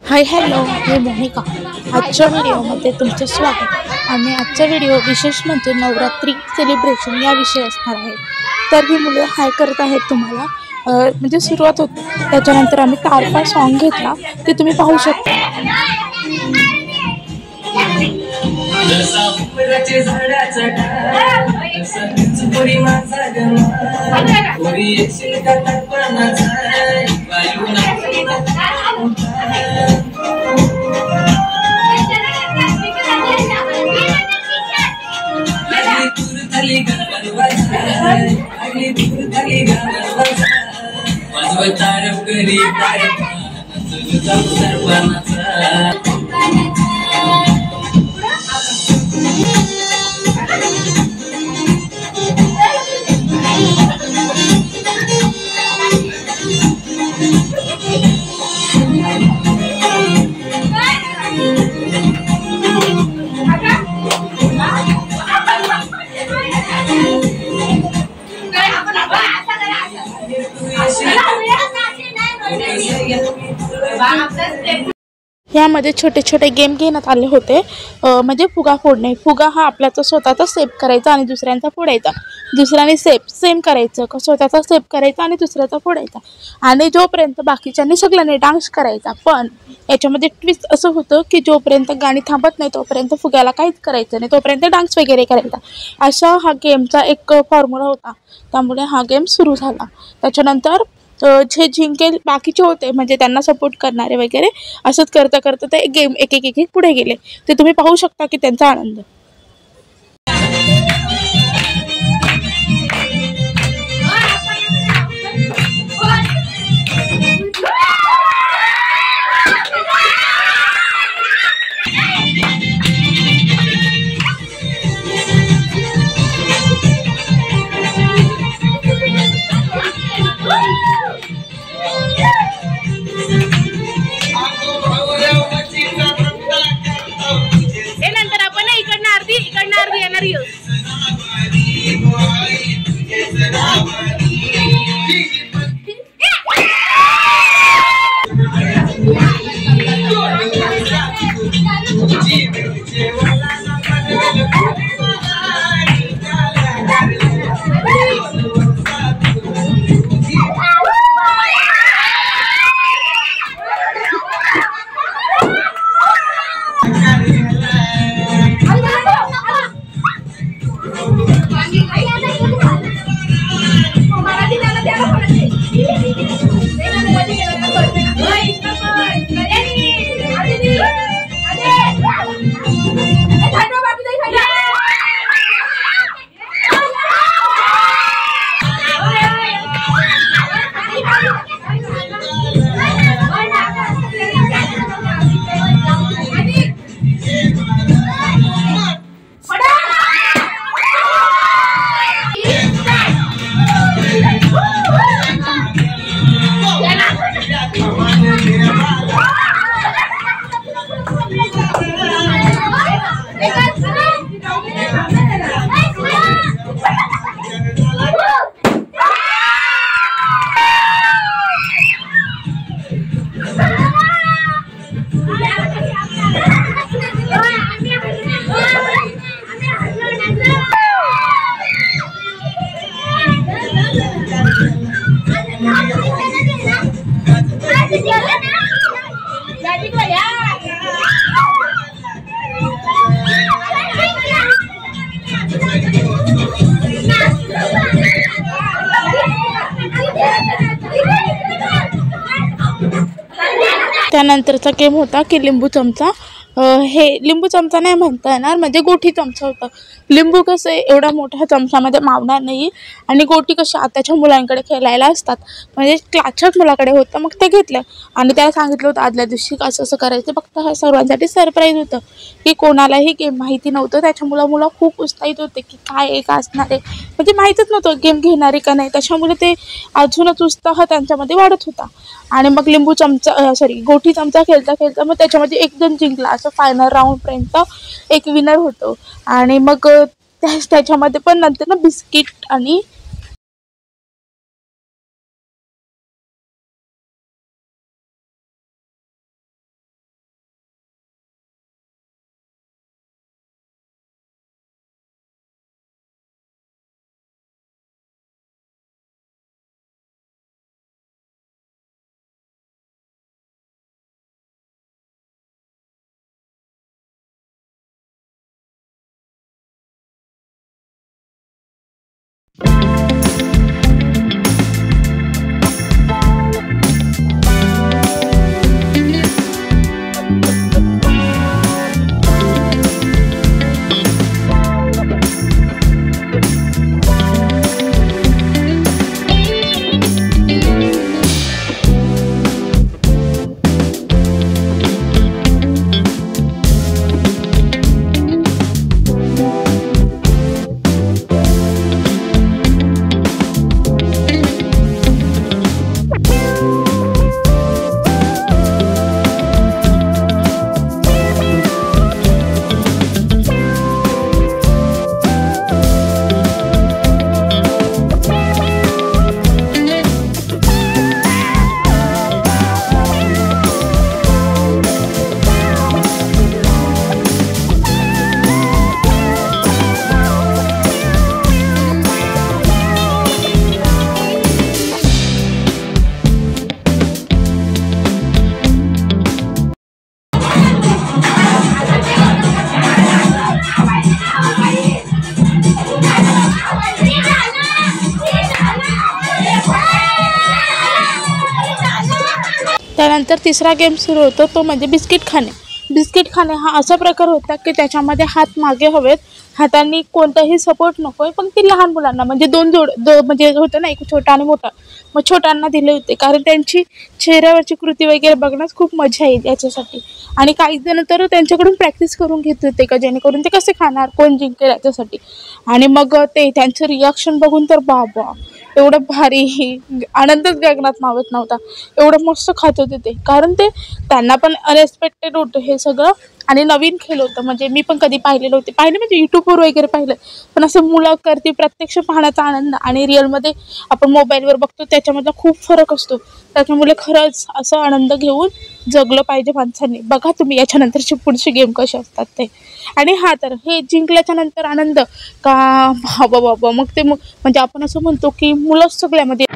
Hi hello, मी मोनिका. आजच्या व्हिडिओमध्ये तुमचं स्वागत. आणि आजचा व्हिडिओ विशेष म्हणजे नवरात्री सेलिब्रेशन याविषयी असणार आहे. तर ही मुलं हाय करत आहेत तुम्हाला, म्हणजे सुरुवात होती. त्याच्यानंतर आम्ही तारपा सॉन्ग घेतला, ते तुम्ही पाहू शकता. यामध्ये छोटे छोटे गेम घेण्यात आले होते. म्हणजे फुगा फोडणे. फुगा हा आपल्याचा स्वतःचा सेप करायचा आणि दुसऱ्यांचा फोडायचा. दुसऱ्याने सेम करायचं, स्वतःचा सेप करायचा आणि दुसऱ्याचा फोडायचा. आणि जोपर्यंत बाकीच्यांनी सगळ्यांनी डान्स करायचा. पण याच्यामध्ये ट्विस्ट असं होतं की जोपर्यंत गाणी थांबत नाही तोपर्यंत फुग्याला काहीच करायचं नाही, तोपर्यंत डान्स वगैरे करायचा. असा हा गेमचा एक फॉर्म्युला होता. त्यामुळे हा गेम सुरू झाला. त्याच्यानंतर जे जिंकेल बाकीचे होते, म्हणजे त्यांना सपोर्ट करणारे वगैरे, असंच करता करता ते गेम एक एक एक पुढे गेले. ते तुम्ही पाहू शकता की त्यांचा आनंद. त्यानंतरचा गेम होता की लिंबू चमचा. हे लिंबू चमचा नाही म्हणता येणार, म्हणजे गोठी चमचा होता. लिंबू कसं एवढा मोठ्या चमच्यामध्ये मावणार नाही, आणि गोटी कशा आताच्या मुलांकडे खेळायला असतात, म्हणजे क्लासच्याच मुलाकडे होतं. मग ते घेतलं आणि त्याला सांगितलं होतं आदल्या दिवशी असं असं करायचं. फक्त हा सर्वांसाठी सरप्राईज होतं की कोणालाही गेम माहिती नव्हतं. त्याच्यामुळं मुलं खूप उत्साहित होते की काय एक असणार आहे, म्हणजे माहीतच नव्हतं गेम घेणारे का नाही. त्याच्यामुळे ते अजूनच उत्साह त्यांच्यामध्ये वाढत होता. आणि मग लिंबू चमचा गोठी चमचा खेळता खेळता मग त्याच्यामध्ये एक जण जिंकला. असं फायनल राऊंडपर्यंत एक विनर होतो. आणि मग त्याच्यामध्ये पण नंतर ना बिस्किट आणि त्यानंतर तिसरा गेम सुरू होतो तो म्हणजे बिस्किट खाणे. बिस्किट खाणे हा असा प्रकार होता की त्याच्यामध्ये हात मागे हवेत, हातांनी कोणताही सपोर्ट नको आहे, पण ती लहान मुलांना म्हणजे म्हणजे होतं ना, एक छोटा आणि मोठा, मग छोट्यांना दिले होते कारण त्यांची चेहऱ्यावरची कृती वगैरे बघण्यास खूप मजा येईल याच्यासाठी. आणि काही जण तर त्यांच्याकडून प्रॅक्टिस करून घेत होते का जेणेकरून ते कसे खाणार, कोण जिंकेल याच्यासाठी. आणि मग ते त्यांचं रिॲक्शन बघून तर बाबा एवढं भारी, आनंदच गगनात मावत नव्हता. एवढं मस्त खात होते ते, कारण ते त्यांना पण अनएक्सपेक्टेड होतं हे सगळं आणि नवीन खेळ होतं. म्हणजे मी पण कधी पाहिलेलं होते, पाहिले म्हणजे यूट्यूबवर वगैरे पाहिलं, पण असं मुलाखती प्रत्यक्ष पाहण्याचा आनंद आणि रिअलमध्ये आपण मोबाईलवर बघतो त्याच्यामधला खूप फरक असतो. त्याच्यामुळे खरंच असं आनंद घेऊन जगलं पाहिजे माणसांनी. बघा तुम्ही याच्यानंतरचे पुढचे गेम कसे असतात ते. आणि हा तर हे जिंकल्याच्या नंतर आनंद का बाबा बाबा, मग ते म्हणजे आपण असं म्हणतो की मुलंच सगळ्यामध्ये